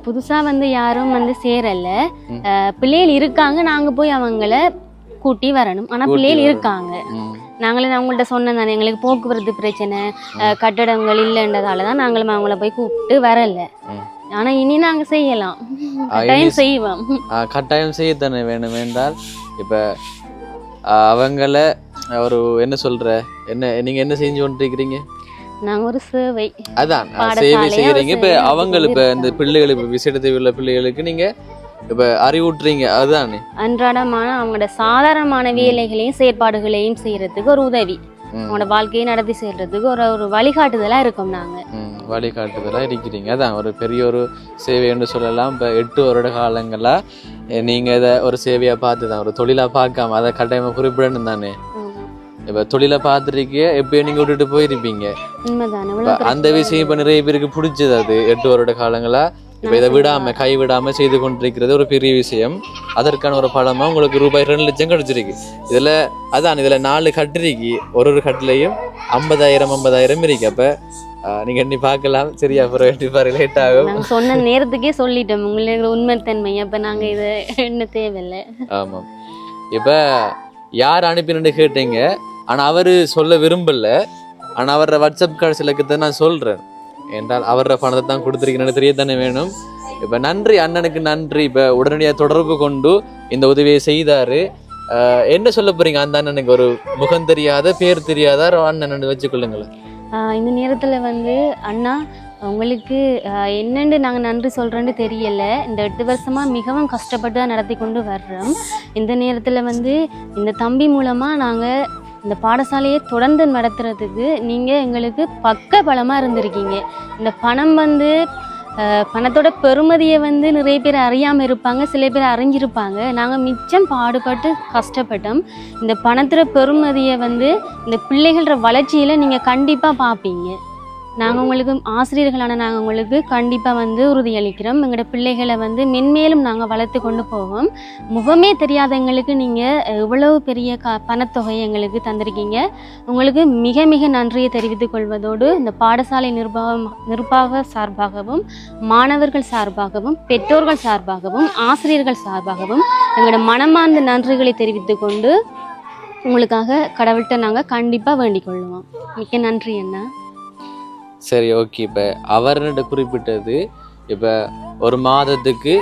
புதுசாக வந்து யாரும் வந்து சேரலை. பிள்ளைகள் இருக்காங்க, நாங்கள் போய் அவங்கள கூட்டி வரணும். ஆனால் பிள்ளைகள் இருக்காங்க. நாங்களே அவங்கள்ட்ட சொன்னோம் தானே, எங்களுக்கு போக்குவரத்து பிரச்சனை, கட்டடங்கள் இல்லைன்றதால தான் நாங்களும் அவங்கள போய் கூப்பிட்டு வரல. ஆனா இனி நாங்க செய்யலாம், கட்டாயம் செய்வோம். கட்டாயம் செய்யத்தானே வேணும். என்றால் இப்ப அவங்கள ஒரு என்ன சொல்ற, என்ன நீங்க என்ன செஞ்சு கொண்டிருக்கிறீங்க? நாங்க ஒரு சேவை, அதான் சேவை செய்யறீங்க. இப்ப அவங்களுக்கு இப்ப இந்த பிள்ளைகளுக்கு விசேட உள்ள பிள்ளைகளுக்கு நீங்க இப்ப அறிவுட்டுறீங்க. அதுதானே அன்றாடமான அவங்களோட சாதாரணமான வேலைகளையும் செயற்பாடுகளையும் செய்யறதுக்கு ஒரு உதவி, அவங்களோட வாழ்க்கையை நடத்தி செல்றதுக்கு ஒரு வழிகாட்டுதலா இருக்கும். நாங்க வழிகாட்டுதலா இருக்கிறீங்க. அதான் ஒரு பெரிய ஒரு சேவைன்னு சொல்லலாம். இப்போ 8 வருட காலங்களா நீங்க இதை ஒரு சேவையா பார்த்துதான், ஒரு தொழிலா பார்க்காம அதை கட்டாயமா குறிப்பிடணும் தானே. இப்ப தொழிலை பார்த்துருக்கீங்க, எப்பயும் நீங்க விட்டுட்டு போயிருப்பீங்க. அந்த விஷயம் இப்ப நிறைய பேருக்கு பிடிச்சது. அது 8 வருட காலங்களா இப்ப இதை விடாம கைவிடாம செய்து கொண்டிருக்கிறது ஒரு பெரிய விஷயம். அதற்கான ஒரு பலமா உங்களுக்கு ரூபாய் 2 லட்சம் கிடைச்சிருக்கு. இதுல அதான் இதுல 4 கட்டுருக்கு, ஒரு கட்டுலையும் 50,000 இருக்கு. அப்ப நீங்க எண்ணி பார்க்கலாம். சரியா? அப்புறம் எண்ணி பாரு, லேட் ஆகும். நாங்க சொன்ன நேரத்துக்கே சொல்லிட்டோம் உங்களுக்கு உண்மைத்தன்மை. அப்ப நாங்க இதை என்ன தேவையில்லை. ஆமா, இப்ப யார் அனுப்பினு கேட்டீங்க, ஆனா அவரு சொல்ல விரும்பல. ஆனா அவரோட வாட்ஸ்அப் கார்டு சிலக்கத்தை நான் சொல்றேன். என்றால் அவரோட பணத்தை தான் கொடுத்துருக்கேன்னு தெரியத்தானே வேணும். இப்ப நன்றி, அண்ணனுக்கு நன்றி. இப்ப உடனடியாக தொடர்பு கொண்டு இந்த உதவியை செய்தாரு. என்ன சொல்ல போறீங்க அந்த அண்ணனுக்கு? ஒரு முகம் தெரியாத, பேர் தெரியாத அண்ணன் வச்சுக்கொள்ளுங்களேன். இந்த நேரத்துல வந்து அண்ணா உங்களுக்கு என்னென்னு நாங்கள் நன்றி சொல்கிறேன்னு தெரியல. இந்த 8 வருஷமா மிகவும் கஷ்டப்பட்டு தான் நடத்தி கொண்டு வர்றோம். இந்த நேரத்தில் வந்து இந்த தம்பி மூலமாக நாங்கள் இந்த பாடசாலையை தொடர்ந்து நடத்துறதுக்கு நீங்கள் எங்களுக்கு பக்க பலமாக இருந்திருக்கீங்க. இந்த பணம் வந்து பணத்தோட பெருமதியை வந்து நிறைய பேர் அறியாமல் இருப்பாங்க, சில பேர் அறிஞ்சிருப்பாங்க. நாங்கள் மிச்சம் பாடுபட்டு கஷ்டப்பட்டோம். இந்த பணத்தோட பெருமதியை வந்து இந்த பிள்ளைகளோட வளர்ச்சியில் நீங்கள் கண்டிப்பாக பார்ப்பீங்க. நாங்கள் உங்களுக்கு ஆசிரியர்களான நாங்கள் உங்களுக்கு கண்டிப்பாக வந்து உறுதியளிக்கிறோம். எங்களோட பிள்ளைகளை வந்து மென்மேலும் நாங்கள் வளர்த்து கொண்டு போவோம். முகமே தெரியாத எங்களுக்கு நீங்கள் இவ்வளவு பெரிய பணத்தொகையை எங்களுக்கு தந்திருக்கீங்க. உங்களுக்கு மிக மிக நன்றியை தெரிவித்துக் கொள்வதோடு இந்த பாடசாலை நிர்வாக சார்பாகவும், மாணவர்கள் சார்பாகவும், பெற்றோர்கள் சார்பாகவும், ஆசிரியர்கள் சார்பாகவும் எங்களோட மனமார்ந்த நன்றிகளை தெரிவித்து கொண்டு உங்களுக்காக கடவுள்கிட்ட நாங்கள் கண்டிப்பாக வேண்டிக் கொள்ளுவோம். மிக்க நன்றி அண்ணா. சரி, ஓகே. இப்போ அவர்கிட்ட குறிப்பிட்டது இப்போ ஒரு மாதத்துக்கு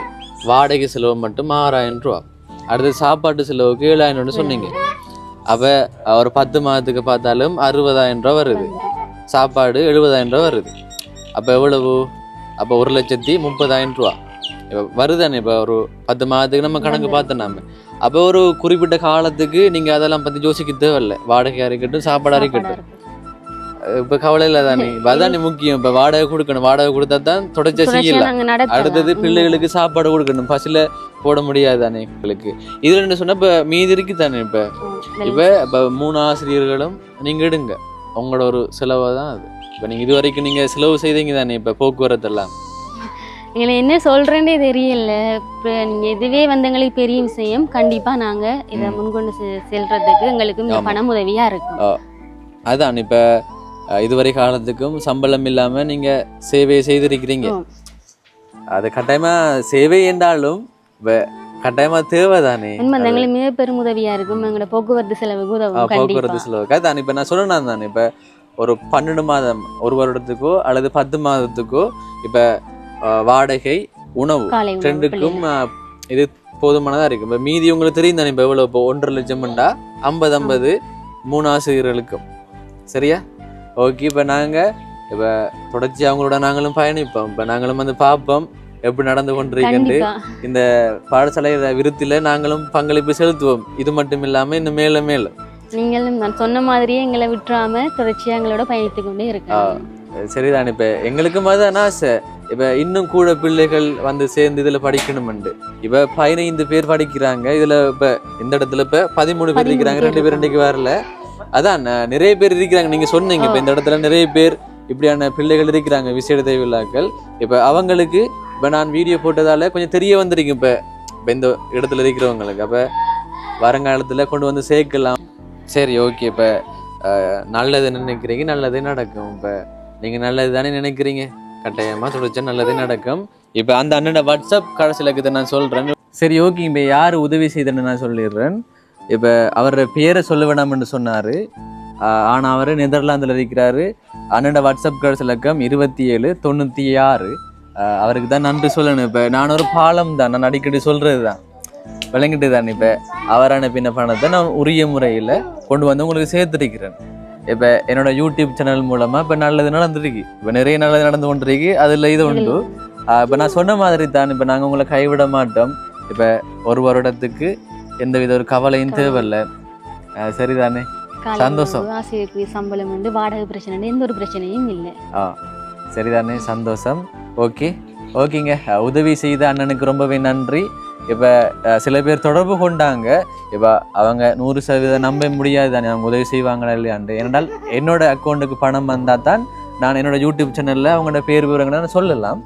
வாடகை செலவு மட்டும் 6,000 ரூபா, அடுத்து சாப்பாட்டு செலவுக்கு 7,000 சொன்னீங்க. அப்போ ஒரு 10 மாதத்துக்கு பார்த்தாலும் 60,000 ரூபா வருது, சாப்பாடு 70,000 ரூபா வருது. அப்போ எவ்வளவு? அப்போ 1,30,000 ரூபா இப்போ வருதானே. இப்போ ஒரு 10 மாதத்துக்கு நம்ம கணக்கு பார்த்தோம். அப்போ ஒரு குறிப்பிட்ட காலத்துக்கு நீங்கள் அதெல்லாம் பற்றி யோசிக்க தேவையில்லை. வாடகையாக இருக்கட்டும், சாப்பாடாக இருக்கட்டும், இப்ப கவலை இல்ல தானே. அதானே முக்கியம். இப்ப வாடகை கொடுக்கணும், வாடகை கொடுத்தா தான் தொடர்ச்சியா செய்யலாம். அடுத்தது பிள்ளைகளுக்கு சாப்பாடு கொடுக்கணும், பசில போட முடியாது தானே எங்களுக்கு. இதுல என்ன சொன்னா இப்ப மீதி இருக்கு தானே. இப்ப 3 ஆசிரியர்களும் நீங்க எடுங்க, உங்களோட ஒரு செலவா தான் அது. இப்ப நீங்க இது வரைக்கும் நீங்க செலவு செய்தீங்க தானே. இப்ப போக்குவரத்து எல்லாம் எங்களை என்ன சொல்றேன்னே தெரியல. இப்போ நீங்க இதுவே வந்து எங்களுக்கு பெரிய விஷயம். கண்டிப்பா நாங்க இதை முன்கொண்டு செல்றதுக்கு எங்களுக்கு பணம் உதவியா இருக்கும். அதான் இப்ப இதுவரை காலத்துக்கும் சம்பளம் இல்லாம நீங்க சேவையை செய்திருக்கிறீங்க. அது கட்டாயமா சேவை என்றாலும் கட்டாயமா தேவைதானே உண்மை எங்களுக்கு மிக பெரும் உதவியா இருக்கும். எங்களோட போக்குவரத்து செலவுக்கு உதவும் போக்குவரத்து கண்டிப்பா. செலவுக்கு அதான் இப்ப நான் சொல்லணும் தானே இப்ப ஒரு 12 மாதம் ஒரு வருடத்துக்கோ அல்லது 10 மாதத்துக்கோ இப்ப வாடகை உணவு காலை உணவு ரெண்டுக்கும் இது போதுமானதா இருக்கு. இப்ப மீதி உங்களுக்கு தெரியும் தானே இப்ப எவ்வளவு இப்போ 1.5 லட்சம்டா 50 3 ஆசிரியர்களுக்கும் சரியா. ஓகே இப்ப நாங்க இப்ப தொடர்ச்சி அவங்களோட நாங்களும் பயணிப்போம். இப்ப நாங்களும் வந்து பார்ப்போம் எப்படி நடந்து கொண்டிருக்கின்ற கண்டிப்பா. இந்த பாடசாலை விருத்தில நாங்களும் பங்களிப்பு செலுத்துவோம். இது மட்டும் இல்லாம இன்னும் மேல மேல நீங்களும் நான் சொன்ன மாதிரியே எங்களை விட்டுறாம தொடர்ச்சியா எங்களோட பயணித்து கொண்டே இருக்கோம். சரிதான். இப்ப எங்களுக்கும் அதான் ஆசை. இப்ப இன்னும் கூட பிள்ளைகள் வந்து சேர்ந்து இதுல படிக்கணும்ண்டு. இப்ப 15 பேர் படிக்கிறாங்க. இதுல இப்ப இந்த இடத்துல இப்ப 13 பேர் இருக்கிறாங்க. 2 பேர் இன்றைக்கு வரல. அதான் நிறைய பேர் இருக்கிறாங்க. நீங்க சொன்னீங்க இப்ப இந்த இடத்துல நிறைய பேர் இப்படியான பிள்ளைகள் இருக்கிறாங்க விசேட தேவையில்லாக்கள். இப்ப அவங்களுக்கு இப்ப நான் வீடியோ போட்டதால கொஞ்சம் தெரிய வந்திருக்கு இப்ப இந்த இடத்துல இருக்கிறவங்களுக்கு. அப்ப வருங்காலத்துல கொண்டு வந்து சேர்க்கலாம். சரி ஓகே இப்ப நல்லது நினைக்கிறீங்க நல்லதே நடக்கும். இப்ப நீங்க நல்லது தானே நினைக்கிறீங்க கட்டாயமா தொடர்ச்சா நல்லதே நடக்கும். இப்ப அந்த அண்ணனோட வாட்ஸ்அப் கடைசிலக்கு நான் சொல்றேன். சரி ஓகே இப்ப யாரு உதவி செய்தன்னு நான் சொல்லிடுறேன். இப்ப அவரோட பேரை சொல்ல வேணாம்னு சொன்னாரு. ஆனா அவரு நெதர்லாந்துல இருக்கிறாரு. அண்ணனோட வாட்ஸ்அப் கடைசிலக்கம் 2796. அவருக்கு தான் நன்றி சொல்லணும். இப்ப நான் ஒரு பாலம் தான் நான் அடிக்கடி சொல்றதுதான் விளங்கிட்டு தான். இப்ப அவர் அனுப்பின பணத்தை நான் உரிய முறையில கொண்டு வந்து உங்களுக்கு சேர்த்துருக்கிறேன். இப்ப என்னோட யூடியூப் சேனல் மூலமா இப்ப நல்லது நடந்துருக்கு. இப்ப நிறைய நல்லது நடந்து கொண்டிருக்கு. அதுல இது உண்டு. இப்ப நான் சொன்ன மாதிரி தான் இப்ப நாங்க உங்களை கைவிட மாட்டோம். இப்ப ஒரு வருடத்துக்கு எந்தவித ஒரு கவலையும் தேவையில்லை. சரிதானே? சந்தோஷம். ஆசிரியருக்கு சம்பளம் வந்து வாடகை பிரச்சனை எந்த ஒரு பிரச்சனையும் இல்லை. சரிதானே? சந்தோஷம். ஓகே ஓகேங்க. உதவி செய்த அண்ணனுக்கு ரொம்பவே நன்றி. இப்போ சில பேர் தொடர்பு கொண்டாங்க. இப்போ அவங்க 100% நம்ப முடியாது தானே அவங்க உதவி செய்வாங்களா இல்லையாண்டு. ஏனென்றால் என்னோட அக்கௌண்ட்டுக்கு பணம் வந்தால் தான் நான் என்னோட யூடியூப் சேனலில் அவங்களோட பேர் விவரங்களை சொல்லலாம்.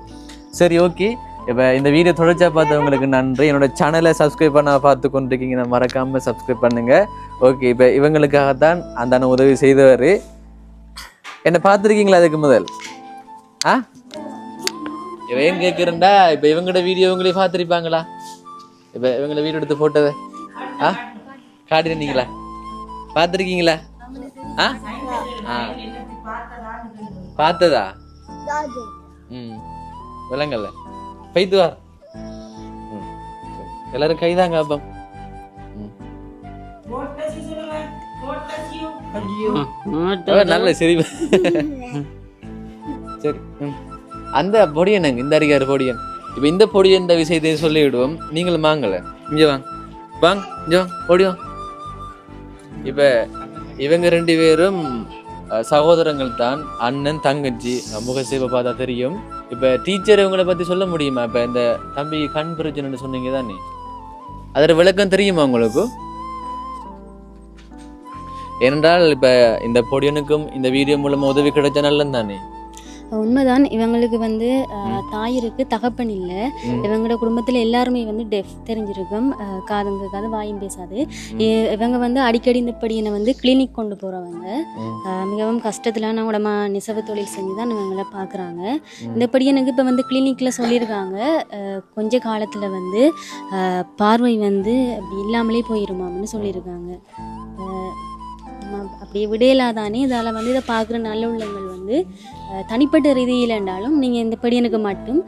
சரி ஓகே. இப்போ இந்த வீடியோ தொடர்ச்சியாக பார்த்தவங்களுக்கு நன்றி. என்னோட சேனலை சப்ஸ்கிரைப் பண்ண பார்த்து கொண்டிருக்கீங்க, மறக்காமல் சப்ஸ்கிரைப் பண்ணுங்கள். ஓகே இப்போ இவங்களுக்காகத்தான் அந்த உதவி செய்தவர். என்னை பார்த்துருக்கீங்களா அதுக்கு முதல்? இவன் கேட்குறேன்டா. இப்போ இவங்களோட வீடியோ இவங்களே பார்த்துருப்பாங்களா? இப்போ இவங்கள வீடியோ எடுத்து போட்டதை காட்டிருந்தீங்களா? பார்த்துருக்கீங்களா? பார்த்ததா? விலங்கல்ல பைத்துவார். எல்லாரும் கைதாங்க. அப்பம் நல்ல சரி சரி. அந்த பொடியனுங்க இந்த அடிக்காரு பொடியன். இப்ப இந்த பொடியன் இந்த விஷயத்தை சொல்லிவிடுவோம். நீங்களும் வாங்கல இங்க வாங்க வாங்க இங்க வாங்க பொடியோம். இப்ப இவங்க 2 பேரும் சகோதரங்கள் தான். அண்ணன் தங்கச்சி. முகசேவை பார்த்தா தெரியும். இப்ப டீச்சர் இவங்களை பத்தி சொல்ல முடியுமா? இப்ப இந்த தம்பி கண் பிரச்சனைன்னு சொன்னீங்க தானே, அதோட விளக்கம் தெரியுமா உங்களுக்கு? ஏனென்றால் இப்ப இந்த பொடியனுக்கும் இந்த வீடியோ மூலமா உதவி கிடைச்ச நல்லது தானே. உண்மைதான். இவங்களுக்கு வந்து தாய் இருக்கு, தகப்பன் இல்லை. இவங்களோட குடும்பத்தில் எல்லாருமே வந்து டெஃப் தெரிஞ்சிருக்கும். காதும் கேட்காது, வாயும் பேசாது. இவங்க வந்து அடிக்கடி இந்த படியனை வந்து கிளினிக் கொண்டு போகிறவங்க. மிகவும் கஷ்டத்தில் கூட நெசவு தொழில் செஞ்சு தான் இவங்களை பார்க்குறாங்க. இந்த படியனுக்கு இப்போ வந்து கிளினிக்கில் சொல்லியிருக்காங்க கொஞ்ச காலத்தில் வந்து பார்வை வந்து அப்படி இல்லாமலே போயிருமாம்னு சொல்லியிருக்காங்க. அப்படியே விடையிலாதானே இதால் வந்து இதை பார்க்குற நல்ல உள்ளங்கள் வந்து தனிப்பட்ட ரீதியில் என்றாலும் நீங்கள் இந்த படியனுக்கு மட்டும்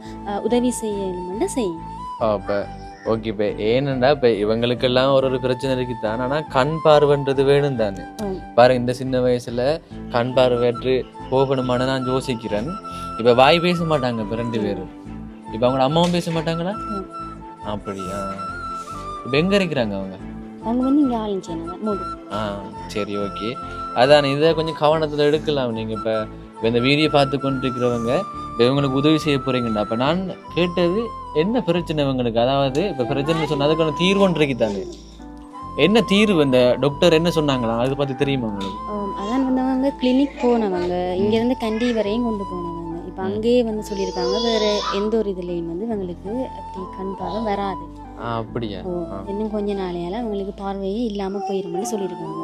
உதவி செய்யணும்னு செய்யும். இப்போ ஓகே. இப்போ ஏனெண்டா இப்போ இவங்களுக்கெல்லாம் ஒரு பிரச்சனை இருக்குதான். ஆனால் கண் பார்வைன்றது வேணும் தானே. பாருங்க இந்த சின்ன வயசுல கண் பார்வையற்று போகணுமானு நான் யோசிக்கிறேன். இப்போ வாய் பேச மாட்டாங்க இப்போ 2 பேரும். இப்போ அவங்களோட அம்மாவும் பேச மாட்டாங்களா? அப்படியா? இப்போ எங்கே இருக்கிறாங்க அவங்க? அவங்க வந்து இங்கே ஆரம்பிச்சாங்க. சரி ஓகே. அதான் இதை கொஞ்சம் கவனத்தில் எடுக்கலாம். நீங்கள் இப்போ இந்த வீடியோ பார்த்து கொண்டு இருக்கிறவங்க இப்போ இவங்களுக்கு உதவி செய்ய போகிறீங்கண்ணா. அப்போ நான் கேட்டது என்ன பிரச்சனை இவங்களுக்கு? அதாவது இப்போ பிரச்சனை சொன்னால் அதுக்கான தீர்வு ஒன்றைக்கு தானே. என்ன தீர்வு? இந்த டாக்டர் என்ன சொன்னாங்களா அதை பற்றி தெரியுமா உங்களுக்கு? அதான் வந்து அவங்க கிளினிக் போனவங்க, இங்கேருந்து கண்டி வரையும் கொண்டு போனவங்க. இப்போ அங்கேயே வந்து சொல்லியிருக்காங்க வேறு எந்த ஒரு இதுலேயும் வந்து இவங்களுக்கு அப்படி கண் பார்வை வராது. அப்படியா? இன்னும் கொஞ்ச நாளையால அவங்களுக்கு பார்வையே இல்லாமல் போயிரும்னு சொல்லியிருக்காங்க.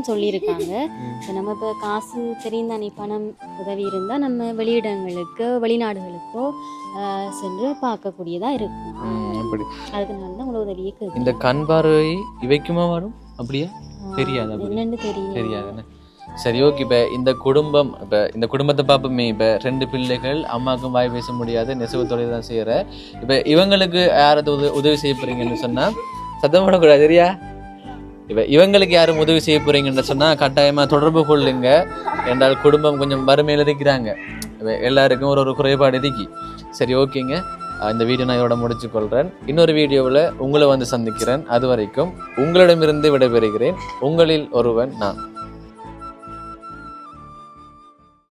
சொல்லியிருக்காங்க. இப்போ நம்ம இப்போ காசு தெரியும் தானே, பணம் உதவி இருந்தால் நம்ம வெளியிடங்களுக்கோ வெளிநாடுகளுக்கோ சென்று பார்க்கக்கூடியதாக இருக்கும். அப்படி அதுக்கு நான் தான் உங்களோட உதவியை கேட்குறேன். இந்த கண் பார்வை இவைக்குமா வரும் அப்படியா? தெரியாது அப்படி என்னன்னு தெரியும். தெரியாதுன்னு. சரி ஓகே. இப்போ இந்த குடும்பம், இப்போ இந்த குடும்பத்தை பார்ப்போமே, இப்போ 2 பிள்ளைகள், அம்மாவுக்கும் வாய் பேச முடியாது, நெசவு தொழில் தான் செய்கிற. இப்போ இவங்களுக்கு யாராவது உதவி செய்ய போறீங்கன்னு சொன்னால் சத்தம் பண்ணக்கூடாது சரியா? இப்போ இவங்களுக்கு யாரும் உதவி செய்ய போறீங்கன்னு சொன்னால் கட்டாயமாக தொடர்பு கொள்ளுங்க. என்றால் குடும்பம் கொஞ்சம் வறுமையில் இருக்கிறாங்க. இப்போ எல்லாருக்கும் ஒரு குறைபாடு இருக்கி. சரி ஓகேங்க. இந்த வீடியோ நான் இதோட முடிச்சுக்கொள்கிறேன். இன்னொரு வீடியோவில் உங்களை வந்து சந்திக்கிறேன். அது வரைக்கும் உங்களிடமிருந்து விடைபெறுகிறேன். உங்களில் ஒருவன் நான்.